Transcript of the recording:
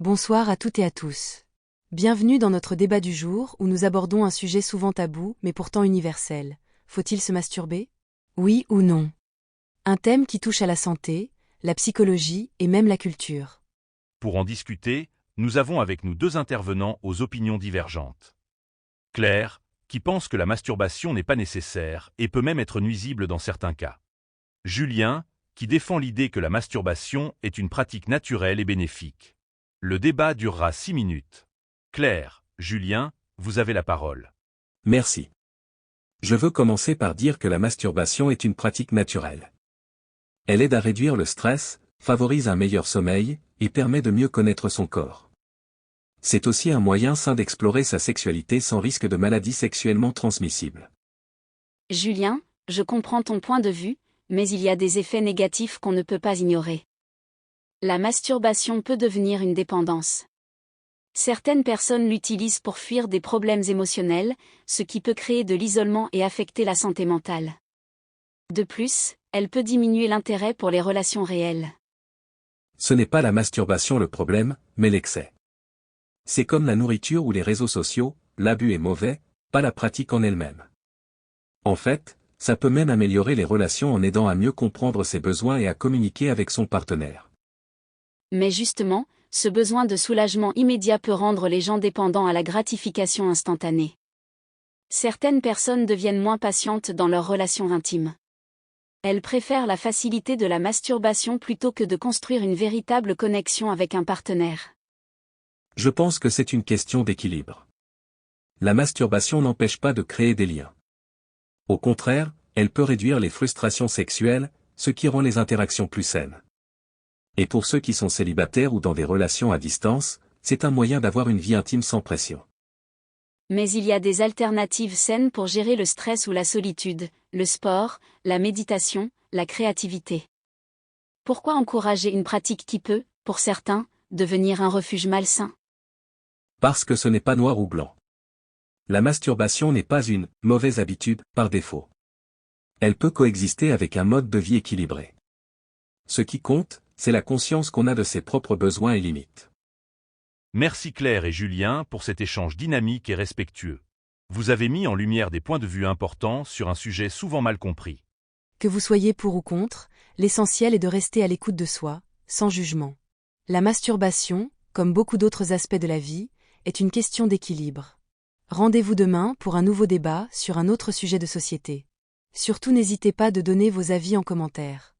Bonsoir à toutes et à tous. Bienvenue dans notre débat du jour où nous abordons un sujet souvent tabou mais pourtant universel. Faut-il se masturber? Oui ou non? Un thème qui touche à la santé, la psychologie et même la culture. Pour en discuter, nous avons avec nous deux intervenants aux opinions divergentes. Claire, qui pense que la masturbation n'est pas nécessaire et peut même être nuisible dans certains cas. Julien, qui défend l'idée que la masturbation est une pratique naturelle et bénéfique. Le débat durera 6 minutes. Claire, Julien, vous avez la parole. Merci. Je veux commencer par dire que la masturbation est une pratique naturelle. Elle aide à réduire le stress, favorise un meilleur sommeil, et permet de mieux connaître son corps. C'est aussi un moyen sain d'explorer sa sexualité sans risque de maladies sexuellement transmissibles. Julien, je comprends ton point de vue, mais il y a des effets négatifs qu'on ne peut pas ignorer. La masturbation peut devenir une dépendance. Certaines personnes l'utilisent pour fuir des problèmes émotionnels, ce qui peut créer de l'isolement et affecter la santé mentale. De plus, elle peut diminuer l'intérêt pour les relations réelles. Ce n'est pas la masturbation le problème, mais l'excès. C'est comme la nourriture ou les réseaux sociaux, l'abus est mauvais, pas la pratique en elle-même. En fait, ça peut même améliorer les relations en aidant à mieux comprendre ses besoins et à communiquer avec son partenaire. Mais justement, ce besoin de soulagement immédiat peut rendre les gens dépendants à la gratification instantanée. Certaines personnes deviennent moins patientes dans leurs relations intimes. Elles préfèrent la facilité de la masturbation plutôt que de construire une véritable connexion avec un partenaire. Je pense que c'est une question d'équilibre. La masturbation n'empêche pas de créer des liens. Au contraire, elle peut réduire les frustrations sexuelles, ce qui rend les interactions plus saines. Et pour ceux qui sont célibataires ou dans des relations à distance, c'est un moyen d'avoir une vie intime sans pression. Mais il y a des alternatives saines pour gérer le stress ou la solitude, le sport, la méditation, la créativité. Pourquoi encourager une pratique qui peut, pour certains, devenir un refuge malsain? Parce que ce n'est pas noir ou blanc. La masturbation n'est pas une « mauvaise habitude » par défaut. Elle peut coexister avec un mode de vie équilibré. Ce qui compte, c'est la conscience qu'on a de ses propres besoins et limites. Merci Claire et Julien pour cet échange dynamique et respectueux. Vous avez mis en lumière des points de vue importants sur un sujet souvent mal compris. Que vous soyez pour ou contre, l'essentiel est de rester à l'écoute de soi, sans jugement. La masturbation, comme beaucoup d'autres aspects de la vie, est une question d'équilibre. Rendez-vous demain pour un nouveau débat sur un autre sujet de société. Surtout n'hésitez pas de donner vos avis en commentaire.